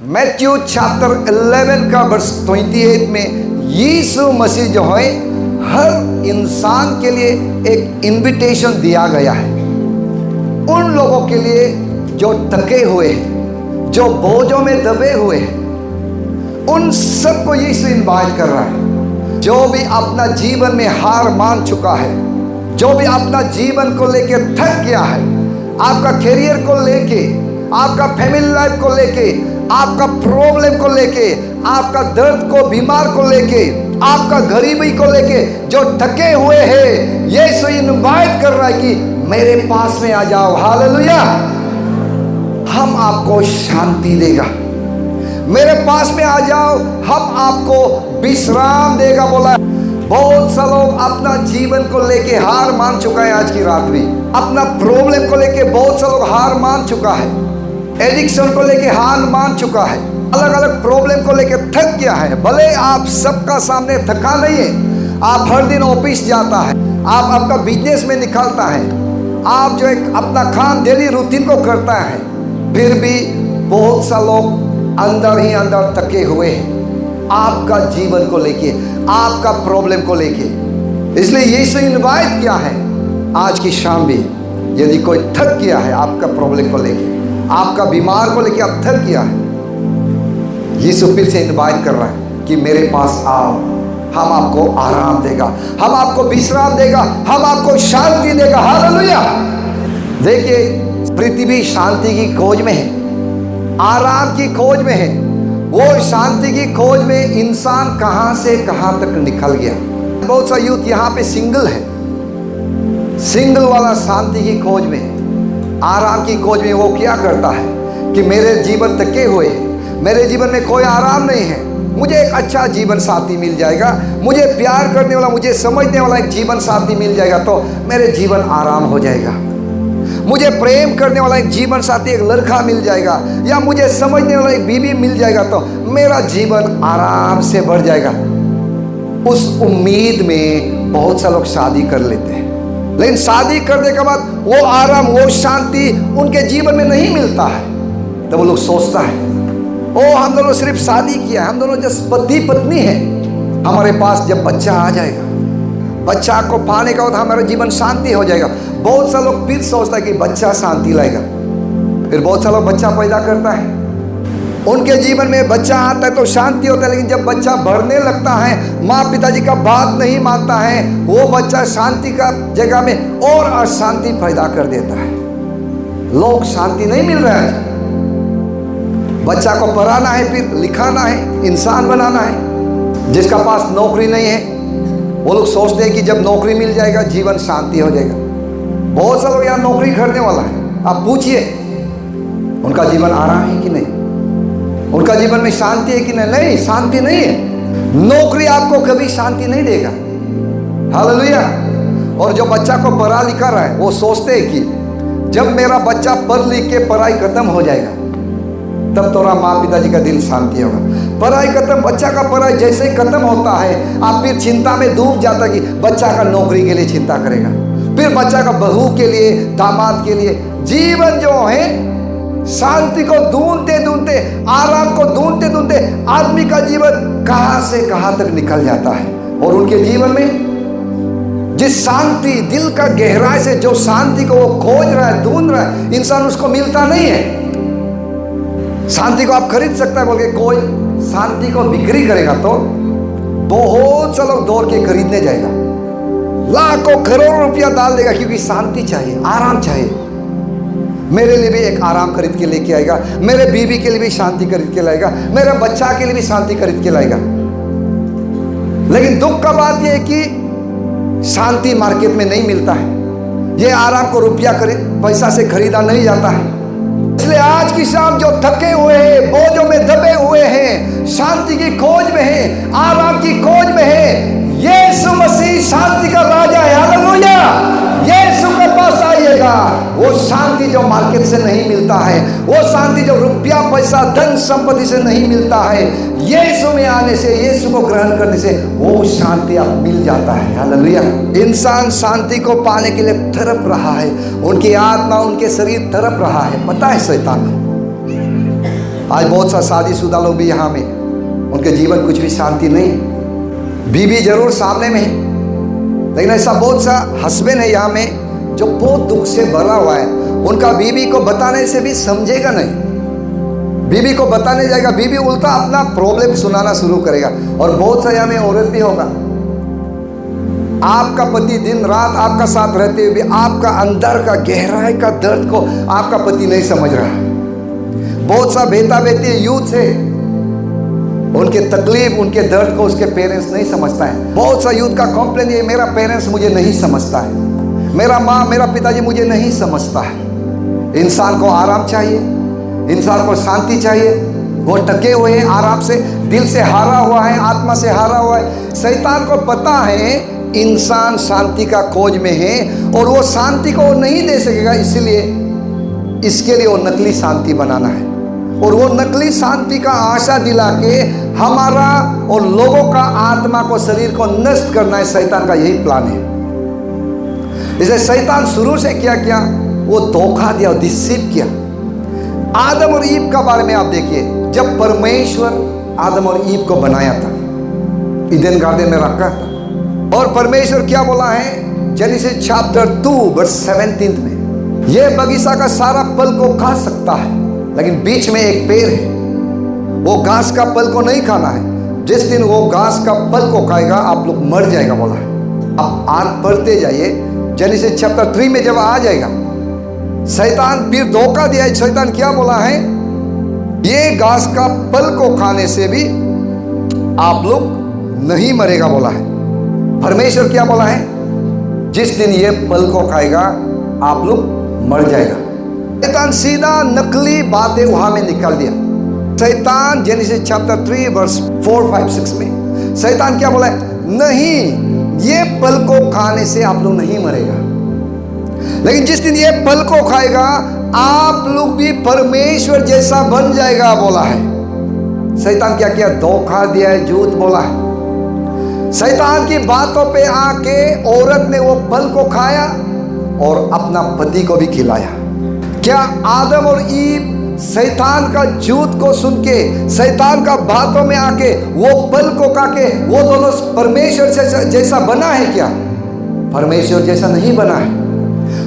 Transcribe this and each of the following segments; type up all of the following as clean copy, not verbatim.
Matthew chapter 11 का verse 28 में यीशु मसीह जो है हर इंसान के लिए एक इनविटेशन दिया गया है। उन लोगों के लिए जो थके हुए हैं, जो बोझों में दबे हुए हैं, उन सबको यीशु इनवाइट कर रहा है। जो भी अपना जीवन में हार मान चुका है, जो भी अपना जीवन को लेके थक गया है, आपका करियर को लेके, आपका फैमिली लाइफ को लेके, आपका प्रॉब्लम को लेके, आपका दर्द को, बीमार को लेके, आपका गरीबी को लेके जो थके हुए हैं, यीशु इनवाइट कर रहा है कि मेरे पास में आ जाओ। हालेलुया। हम आपको शांति देगा। मेरे पास में आ जाओ, हम आपको विश्राम देगा बोला। बहुत सा लोग अपना जीवन को लेके हार मान चुका है। आज की रात में अपना प्रॉब्लम को लेके बहुत सा लोग हार मान चुका है। एडिक्शन को लेके हार मान चुका है। अलग अलग प्रॉब्लम को लेके थक गया है। भले आप सबका सामने थका नहीं है, आप हर दिन ऑफिस जाता है, आप आपका बिजनेस में निकलता है, आप जो एक अपना काम डेली रूटीन को करता है, फिर भी बहुत सा लोग अंदर ही अंदर थके हुए हैं आपका जीवन को लेके, आपका प्रॉब्लम को लेके। इसलिए यीशु इनवाइट किया है आज की शाम भी, यदि कोई थक गया है आपका प्रॉब्लम को लेके, आपका बीमार को लेके आप थक गया है, यीशु फिर से इनवाइट कर रहा है कि मेरे पास आओ, हम आपको आराम देगा, हम आपको विश्राम देगा, हम आपको शांति देगा। हालेलुया। देखिए, पृथ्वी शांति की खोज में है, आराम की खोज में है। वो शांति की खोज में इंसान कहां से कहां तक निकल गया। बहुत सा यूथ यहाँ पे सिंगल है, सिंगल वाला शांति की खोज में, आराम की खोज में वो क्या करता है कि मेरे जीवन थके हुए हैं, मेरे जीवन में कोई आराम नहीं है, मुझे एक अच्छा जीवन साथी मिल जाएगा, मुझे प्यार करने वाला, मुझे समझने वाला एक जीवन साथी मिल जाएगा तो मेरे जीवन आराम हो जाएगा, मुझे प्रेम करने वाला एक जीवन साथी, एक लड़का मिल जाएगा, या मुझे समझने वाला एक बीवी मिल जाएगा तो मेरा जीवन आराम से बढ़ जाएगा। उस उम्मीद में बहुत से लोग शादी कर लेते हैं, लेकिन शादी करने के बाद वो आराम, वो शांति उनके जीवन में नहीं मिलता है। तो वो लोग सोचता है, ओ हम दोनों सिर्फ शादी किया, हम दोनों जस्ट पति पत्नी है, हमारे पास जब बच्चा आ जाएगा, बच्चा को पाने का बाद हमारा जीवन शांति हो जाएगा। बहुत सा लोग फिर सोचता है कि बच्चा शांति लाएगा, फिर बहुत सा लोग बच्चा पैदा करता है, उनके जीवन में बच्चा आता है तो शांति होता है, लेकिन जब बच्चा बढ़ने लगता है, माँ पिताजी का बात नहीं मानता है, वो बच्चा शांति का जगह में और अशांति पैदा कर देता है। लोग शांति नहीं मिल रहा है। बच्चा को पढ़ाना है, फिर लिखाना है, इंसान बनाना है। जिसका पास नौकरी नहीं है वो लोग सोचते हैं कि जब नौकरी मिल जाएगा जीवन शांति हो जाएगा। बहुत से लोग यहाँ नौकरी करने वाला है, आप पूछिए उनका जीवन आराम है कि नहीं, उनका जीवन में शांति है कि नहीं? नहीं, शांति नहीं है। नौकरी आपको कभी शांति नहीं देगा। हालेलुया। और जो बच्चा को पढ़ा लिखा रहा है वो सोचते हैं कि जब मेरा बच्चा पढ़ लिख के पढ़ाई खत्म हो जाएगा तब तोरा माँ पिताजी का दिल शांति होगा। पढ़ाई खत्म, बच्चा का पढ़ाई जैसे ही खत्म होता है आप फिर चिंता में डूब जाता कि बच्चा का नौकरी के लिए चिंता करेगा, फिर बच्चा का बहू के लिए, दामाद के लिए। जीवन जो है शांति को ढूंढते ढूंढते, आराम को ढूंढते ढूंढते आदमी का जीवन कहां से कहां तक निकल जाता है। और उनके जीवन में जिस शांति, दिल का गहराई से जो शांति को वो खोज रहा है, ढूंढ रहा है, इंसान उसको मिलता नहीं है। शांति को आप खरीद सकता है बोल के कोई शांति को बिक्री करेगा तो बहुत से लोग दौड़ के खरीदने जाएगा, लाखों करोड़ों रुपया डाल देगा, क्योंकि शांति चाहिए, आराम चाहिए। मेरे लिए भी एक आराम खरीद के लेके आएगा, मेरे बीवी के लिए भी शांति खरीद के लाएगा, मेरे बच्चा के लिए भी शांति खरीद के लाएगा। लेकिन दुख का बात यह है कि शांति मार्केट में नहीं मिलता है। ये आराम को रुपया पैसा से खरीदा नहीं जाता है। इसलिए आज की शाम जो थके हुए हैं, बोझों में दबे हुए हैं, शांति की खोज में हैं, आराम की खोज में हैं, यीशु मसीह शांति का राजा है। हालेलुया। यीशु के पास आइएगा। वो शांति जो मार्केट से नहीं मिलता है, वो शांति जो रुपया पैसा धन संपत्ति से नहीं मिलता है, यीशु में आने से, यीशु को ग्रहण करने से वो शांति आप मिल जाता है। हालेलुया। इंसान शांति को पाने के लिए तड़प रहा है, उनकी आत्मा, उनके शरीर तड़प रहा है। पता है शैतान को, आज बहुत सा शादीशुदा लोग भी यहाँ में, उनके जीवन कुछ भी शांति नहीं है। बीवी जरूर सामने में है, लेकिन ऐसा बहुत सा हस्बैंड है यहाँ में जो बहुत दुख से भरा हुआ है। उनका बीवी को बताने से भी समझेगा नहीं, बीवी को बताने जाएगा, बीवी उल्टा अपना प्रॉब्लम सुनाना शुरू करेगा। और बहुत सा यहाँ में औरत भी होगा, आपका पति दिन रात आपका साथ रहते हुए भी आपका अंदर का गहराई का दर्द को आपका पति नहीं समझ रहा। बहुत सा बेटा बेटी यूथ है, उनके तकलीफ उनके दर्द को उसके पेरेंट्स नहीं समझता है। बहुत सा यूथ का कंप्लेन ये, मेरा पेरेंट्स मुझे नहीं समझता है, मेरा माँ मेरा पिताजी मुझे नहीं समझता है। इंसान को आराम चाहिए, इंसान को शांति चाहिए। वो टके हुए हैं आराम से, दिल से हारा हुआ है, आत्मा से हारा हुआ है। शैतान को पता है इंसान शांति का खोज में है और वो शांति को नहीं दे सकेगा, इसलिए इसके लिए वो नकली शांति बनाना है। और वो नकली शांति का आशा दिला के हमारा और लोगों का आत्मा को शरीर को नष्ट करना है। शैतान का यही प्लान है। इसलिए शैतान शुरू से क्या किया, वो धोखा दिया, डिसीव किया। आदम और ईव का बारे में आप देखिए, जब परमेश्वर आदम और ईव को बनाया था, ईडन गार्डन में रखा था, और परमेश्वर क्या बोला है जेनेसिस चैप्टर 2 वर्स 17 में, यह बगीचा का सारा फल को खा सकता है, लेकिन बीच में एक पेड़ है, वो घास का फल को नहीं खाना है। जिस दिन वो घास का फल को खाएगा आप लोग मर जाएगा बोला है। अब आज पढ़ते जाइए, जेनेसिस चैप्टर 3 में जब आ जाएगा, शैतान फिर धोखा दिया है। शैतान क्या बोला है, ये घास का फल को खाने से भी आप लोग नहीं मरेगा बोला है। परमेश्वर क्या बोला है, जिस दिन ये फल को खाएगा आप लोग मर जाएगा। शैतान सीधा नकली बातें वहां में निकाल दिया। शैतान जेनेसिस चैप्टर 3 वर्स 4, 5, 6 में शैतान क्या बोला है, नहीं ये फल को खाने से आप लोग नहीं मरेगा, लेकिन जिस दिन ये फल को खाएगा आप लोग भी परमेश्वर जैसा बन जाएगा बोला है। शैतान क्या किया, धोखा दिया है, झूठ बोला है। शैतान की बातों पे आके औरत ने वो फल को खाया और अपना पति को भी खिलाया। क्या आदम और ईव शैतान का झूठ को सुन के, शैतान का बातों में आके वो फल को खा के वो दोनों परमेश्वर जैसा बना है क्या? परमेश्वर जैसा नहीं बना है।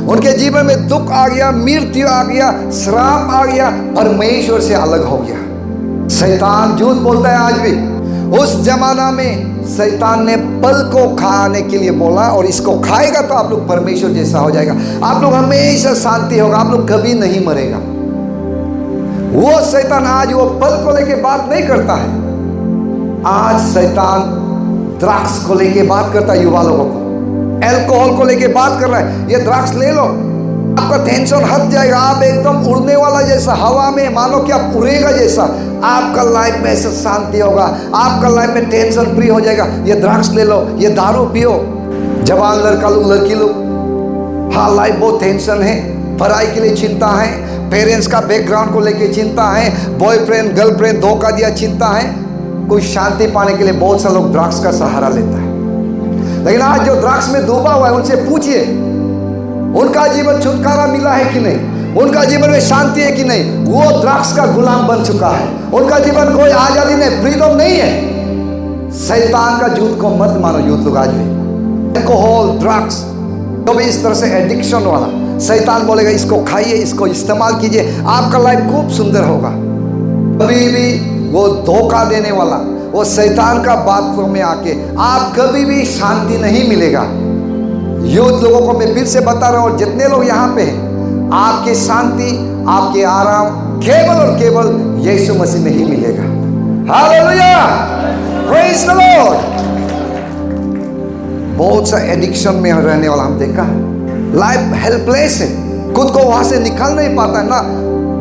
उनके जीवन में दुख आ गया, मृत्यु आ गया, श्राप आ गया, परमेश्वर से अलग हो गया। शैतान झूठ बोलता है आज भी। उस जमाना में शैतान ने फल को खाने के लिए बोला, और इसको खाएगा तो आप लोग परमेश्वर जैसा हो जाएगा, आप लोग हमेशा शांति होगा, आप लोग कभी नहीं मरेगा। वो शैतान आज वो फल को लेके बात नहीं करता है। आज शैतान द्राक्ष को लेके बात करता है, युवा लोगों को अल्कोहल को लेके बात कर रहा है, ये द्राक्ष ले लो आपका टेंशन हट जाएगा, आप एकदम उड़ने वाला जैसा, हवा में मानो कि आप उड़ेगा जैसा, आपका लाइफ में ऐसा शांति होगा, आपका लाइफ में टेंशन फ्री हो जाएगा। ये द्राक्ष ले लो, ये दारू पियो। जवान लड़का लोग लड़की लोग, हाँ लाइफ बहुत टेंशन है, पढ़ाई के लिए चिंता है, पेरेंट्स का बैकग्राउंड को लेके चिंता है, बॉयफ्रेंड गर्लफ्रेंड धोखा दिया चिंता है। कुछ शांति पाने के लिए बहुत सा लोग द्राक्ष का सहारा लेता है। लेकिन आज जो द्राक्ष में डूबा हुआ है उनसे पूछिए, उनका जीवन छुटकारा मिला है कि नहीं, उनका जीवन में शांति है कि नहीं? वो द्राक्ष का गुलाम बन चुका है, उनका जीवन कोई आजादी नहीं, फ्रीडम नहीं है। शैतान का झूठ को मत मानो यूथ लोग आज भी। अल्कोहल ड्रग्स तो भी इस तरह से एडिक्शन वाला, शैतान बोलेगा इसको खाइए, इसको इस्तेमाल कीजिए, आपका लाइफ खूब सुंदर होगा। कभी भी वो धोखा देने वाला, वो शैतान का बातों में आके आप कभी भी शांति नहीं मिलेगा। यूथ लोगों को मैं फिर से बता रहा हूं, और जितने लोग यहाँ पे हैं, आपकी शांति आपके आराम केवल और केवल यीशु मसीह में ही मिलेगा। Hallelujah, praise the Lord. बहुत सा एडिक्शन में रहने वाला हम देखा है, लाइफ हेल्पलेस है, खुद को वहां से निकाल नहीं पाता है ना।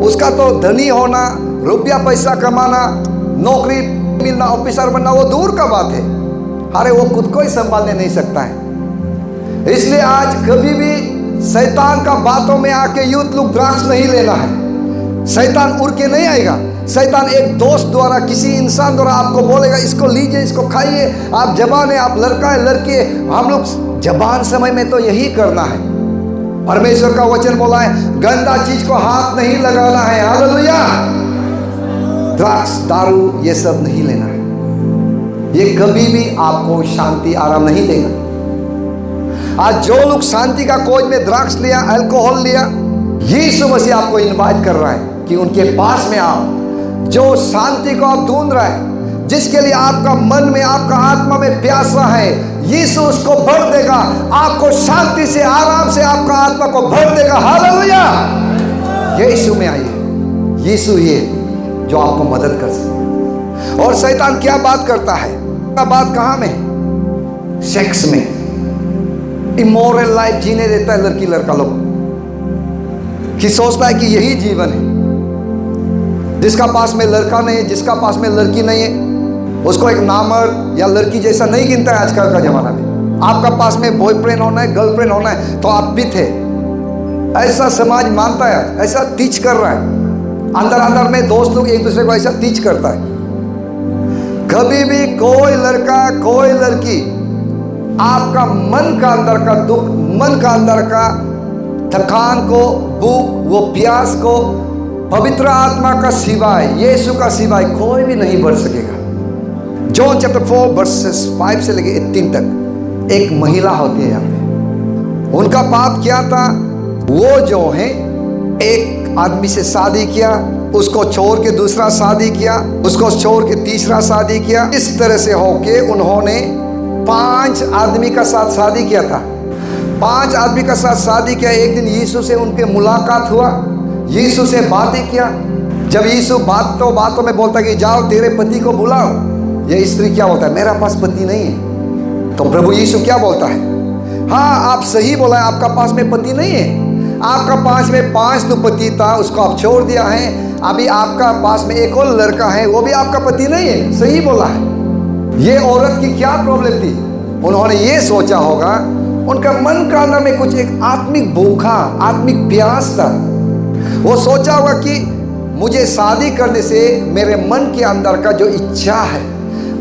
उसका तो धनी होना, रुपया पैसा कमाना, नौकरी मिलना, ऑफिसर बनना वो दूर का बात है, अरे वो खुद को ही संभालने नहीं सकता है। इसलिए आज कभी भी शैतान का बातों में आके यूथ लोग द्राक्ष नहीं लेना है। शैतान उड़ के नहीं आएगा। शैतान एक दोस्त द्वारा, किसी इंसान द्वारा आपको बोलेगा इसको लीजिए, इसको खाइए, आप जवान है, आप लड़का है, लड़की है, हम लोग जवान समय में तो यही करना है। परमेश्वर का वचन बोला है, गंदा चीज को हाथ नहीं लगाना है। हालेलुया। ड्रग्स, दारू ये सब नहीं लेना है। ये कभी भी आपको शांति, आराम नहीं देगा। आज जो लोग शांति का खोज में ड्रग्स लिया, अल्कोहल लिया, यीशु मसीह आपको इनवाइट कर रहा है कि उनके पास में आओ। जो शांति को आप ढूंढ रहे हैं, जिसके लिए आपका मन में, आपका आत्मा में प्यासा है, यीशु उसको भर देगा। आपको शांति से, आराम से आपका आत्मा को भर देगा। हालेलुया। यीशु में आइए। यीशु ये जो आपको मदद कर सकता। और शैतान क्या बात करता है? बात कहाँ में? सेक्स में। इमोरल लाइफ जीने देता है लड़की लड़का लोग, कि सोचता है कि यही जीवन है। जिसका पास में लड़का नहीं है, जिसका पास में लड़की नहीं है, उसको एक नामर्द या लड़की जैसा नहीं गिनता है आजकल का जमाना में। आपका पास में बॉयफ्रेंड होना है, गर्लफ्रेंड होना है तो आप भी थे, ऐसा समाज मानता है, ऐसा टीच कर रहा है। अंदर अंदर में दोस्त लोग एक दूसरे को ऐसा टीच करता है। कभी भी कोई लड़का, कोई लड़की आपका मन का अंदर का दुख, मन का अंदर का थकान को, भूख, वो प्यास को पवित्र आत्मा का सिवाय, यीशु का सिवाय कोई भी नहीं भर सकेगा। जॉन चैप्टर 4 वर्सेस 5 से लेके 18 तक एक महिला होती है यहाँ पे। उनका पाप क्या था? वो जो है एक आदमी से शादी किया, उसको छोड़ के दूसरा शादी किया, उसको छोड़ के तीसरा शादी किया। इस तरह से होके उन्होंने 5 आदमी का साथ शादी किया था। 5 आदमी का साथ शादी किया। एक दिन यीशु से उनके मुलाकात हुआ, यीशु से बातें किया। जब यीशु बातों में बोलता कि जाओ तेरे पति को बुलाओ, ये स्त्री क्या बोलता है? मेरा पास पति नहीं है। तो प्रभु यीशु क्या बोलता है? हाँ, आप सही बोला है, आपका पास में पति नहीं है। आपका पास में 5 तो पति था, उसको आप छोड़ दिया है। अभी आपका पास में एक और लड़का है, वो भी आपका पति नहीं है। सही बोला है। ये औरत की क्या प्रॉब्लम थी? उन्होंने ये सोचा होगा, उनका मन का अंदर में कुछ एक आत्मिक भूखा, आत्मिक प्यास था। वो सोचा होगा कि मुझे शादी करने से मेरे मन के अंदर का जो इच्छा है,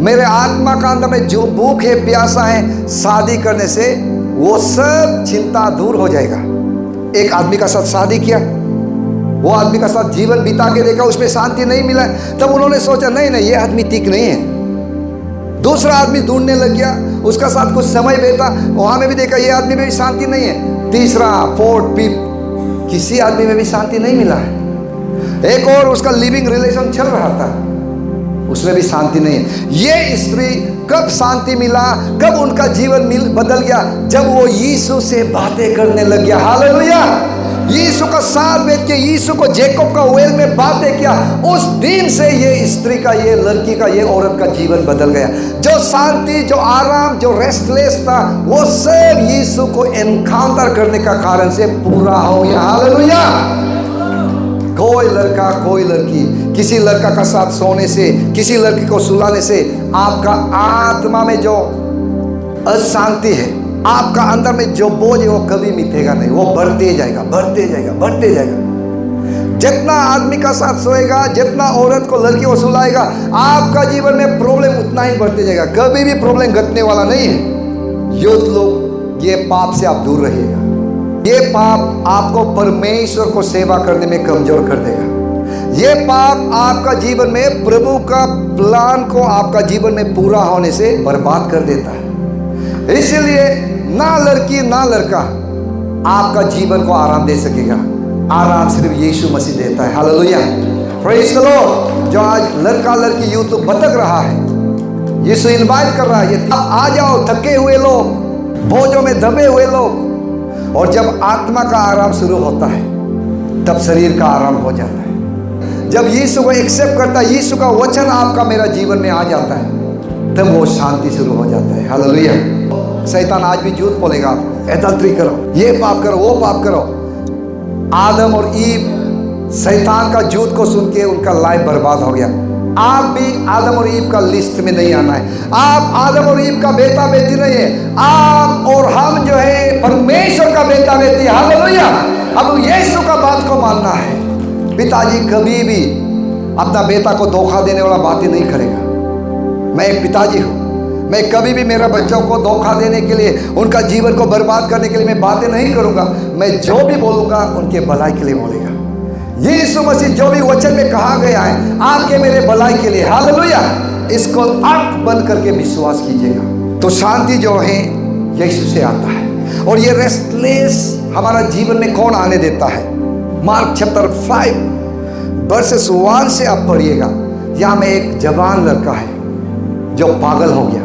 मेरे आत्मा का अंदर में जो भूख है, प्यासा है, शादी करने से वो सब चिंता दूर हो जाएगा। एक आदमी का साथ शादी किया, वो आदमी का साथ जीवन बिता के देखा, उसमें शांति नहीं मिला। तब उन्होंने सोचा नहीं नहीं, ये आदमी ठीक नहीं है। दूसरा आदमी ढूंढने लग गया, उसका साथ कुछ समय बीता, वहां में भी देखा ये आदमी में भी शांति नहीं है। तीसरा, फोर्थ, फिफ्थ, किसी आदमी में भी शांति नहीं मिला है। एक और उसका लिविंग रिलेशन चल रहा था, उसमें भी शांति नहीं है। ये स्त्री कब शांति मिला, कब उनका जीवन बदल गया? जब वो यीशु से बातें करने लग गया। हालेलुया। यीशु का साथ बैठ के यीशु को जैकब का वेल में बातें किया। उस दिन से ये स्त्री का, ये लड़की का, ये औरत का जीवन बदल गया। जो शांति, जो आराम, जो रेस्टलेस था, वो सब यीशु को एनकाउंटर करने का कारण से पूरा हो गया। हालेलुया। कोई लड़का, कोई लड़की, किसी लड़का का साथ सोने से, किसी लड़की को सुलाने से आपका आत्मा में जो अशांति है, आपका अंदर में जो बोझ है, वो कभी मिटेगा नहीं। वो बढ़ते जाएगा, बढ़ते जाएगा, बढ़ते जाएगा। जितना आदमी का साथ सोएगा, जितना औरत को, लड़की को सुलाएगा, आपका जीवन में प्रॉब्लम उतना ही बढ़ते जाएगा। कभी भी प्रॉब्लम घटने वाला नहीं है। यूथ लोग, ये पाप से आप दूर रहिएगा। ये पाप आपको परमेश्वर को सेवा करने में कमजोर कर देगा। ये पाप आपका जीवन में प्रभु का प्लान को आपका जीवन में पूरा होने से बर्बाद कर देता है। इसलिए ना लड़की ना लड़का आपका जीवन को आराम दे सकेगा। आराम सिर्फ यीशु मसीह देता है। हालेलुया। Praise the Lord. जो आज लड़का लड़की यूथ लोग भटक रहा है, यीशु इनवाइट कर रहा है, अब आ जाओ थके हुए लोग, बोझों में दबे हुए लोग। और जब आत्मा का आराम शुरू होता है, तब शरीर का आराम हो जाता है। जब यीशु को एक्सेप्ट करता है, यीशु का वचन आपका मेरा जीवन में आ जाता है, तब वो शांति शुरू हो जाता है। हालेलुया। शैतान आज भी झूठ बोलेगा आपको, एडल्ट्री करो, ये पाप करो, वो पाप करो। आदम और ईव शैतान का झूठ को सुन के उनका लाइफ बर्बाद हो गया। आप भी आदम और ईव का लिस्ट में नहीं आना है। आप आदम और ईव का बेटा बेटी नहीं है। आप और हम जो है परमेश्वर का बेटा बेटी। हालेलुया। अब यीशु का बात को मानना है। पिताजी कभी भी अपना बेटा को धोखा देने वाला बातें नहीं करेगा। मैं एक पिताजी हूँ, मैं कभी भी मेरा बच्चों को धोखा देने के लिए, उनका जीवन को बर्बाद करने के लिए मैं बातें नहीं करूँगा। मैं जो भी बोलूँगा उनके भलाई के लिए बोलेगा। यीशु मसीह जो भी वचन में कहा गया है आपके मेरे भलाई के लिए, हालेलुया, इसको आंख बंद करके विश्वास कीजिएगा। तो शांति जो है यीशु से आता है। और ये रेस्टलेस हमारा जीवन में कौन आने देता है? मार्क चैप्टर 5 वर्सेस 1 से आप पढ़िएगा। यहाँ में एक जवान लड़का है जो पागल हो गया।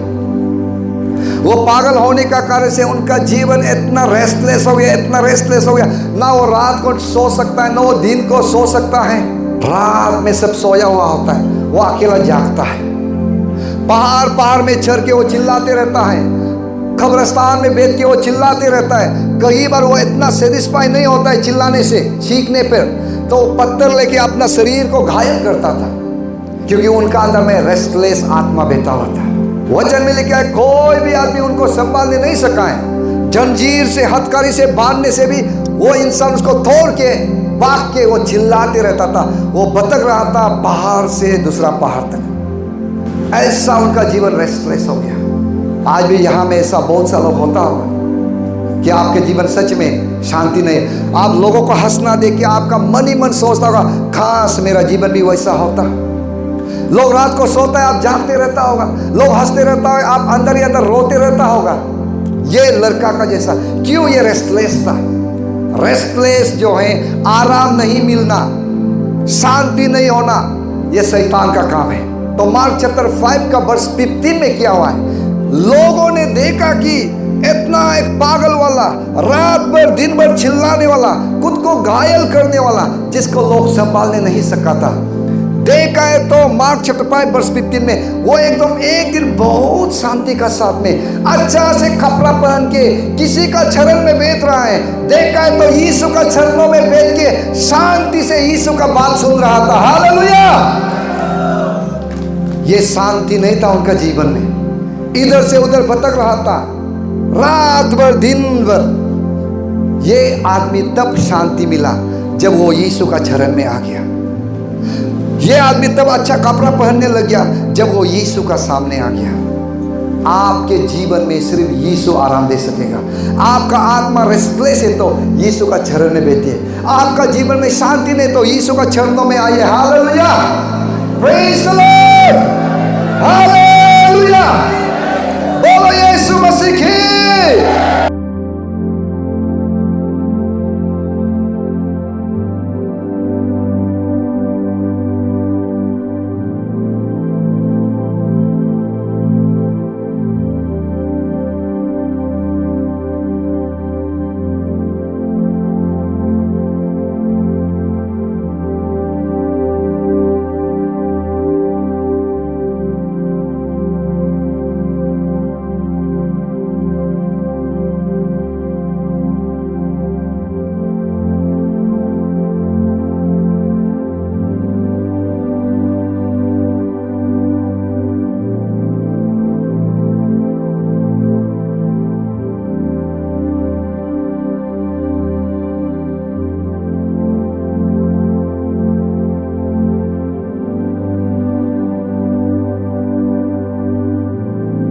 वो पागल होने का कारण से उनका जीवन इतना रेस्टलेस हो गया, इतना रेस्टलेस हो गया, ना वो रात को सो सकता है, ना वो दिन को सो सकता है। रात में सब सोया हुआ होता है, वो अकेला जागता है। पहाड़ में चढ़ के वो चिल्लाते रहता है, कब्रिस्तान में बैठ के वो चिल्लाते रहता है। कई बार वो इतना सेटिस्फाई नहीं होता है चिल्लाने से, चीखने पर, तो वो पत्थर लेके अपना शरीर को घायल करता था, क्योंकि उनका अंदर में रेस्टलेस आत्मा बैठा हुआ था। वचन में लिखा है कोई भी आदमी उनको संभालने नहीं सका है। जंजीर से, हथकड़ी से बांधने से भी वो इंसान उसको तोड़ के भाग के वो चिल्लाते रहता था। वो भटक रहा था पहाड़ से दूसरा पहाड़ तक। ऐसा उनका जीवन रेस्टलेस हो गया। आज भी यहाँ में ऐसा बहुत सा लोग होता होगा कि आपके जीवन सच में शांति नहीं है। आप लोगों को हंसना देख के आपका मन ही मन सोचता होगा काश मेरा जीवन भी वैसा होता। लोग रात को सोता है, आप जागते रहता होगा। लोग हंसते रहता है, आप अंदर ही अंदर रोते रहता होगा। ये लड़का का जैसा। क्यों? ये रेस्टलेस था। रेस्टलेस जो है, आराम नहीं मिलना, शांति नहीं होना, ये शैतान का काम है। तो मार्क चैप्टर 5 का वर्स 15 में क्या हुआ है? लोगों ने देखा कि इतना एक पागल वाला, रात भर दिन भर चिल्लाने वाला, खुद को घायल करने वाला, जिसको लोग संभालने नहीं सका था, देखा है। तो मार्क चैप्टर 5 वर्स 15 में वो एकदम एक दिन बहुत शांति का साथ में अच्छा से कपड़ा पहन के किसी का चरण में बैठ रहा है। देखा है तो यीशु का चरणों में बैठ के शांति से यीशु का बात सुन रहा था। हालेलुया! ये शांति नहीं था उनका जीवन में, इधर से उधर भटक रहा था रात भर दिन भर। ये आदमी तब शांति मिला जब वो यीशु का चरण में आ गया। ये आदमी तब अच्छा कपड़ा पहनने लग गया जब वो यीशु का सामने आ गया। आपके जीवन में सिर्फ यीशु आराम दे सकेगा। आपका आत्मा रेस्टलेस है तो यीशु का चरण में बैठिए। आपका जीवन में शांति नहीं तो यीशु का चरणों में आइए। हालेलुया! Praise the Lord!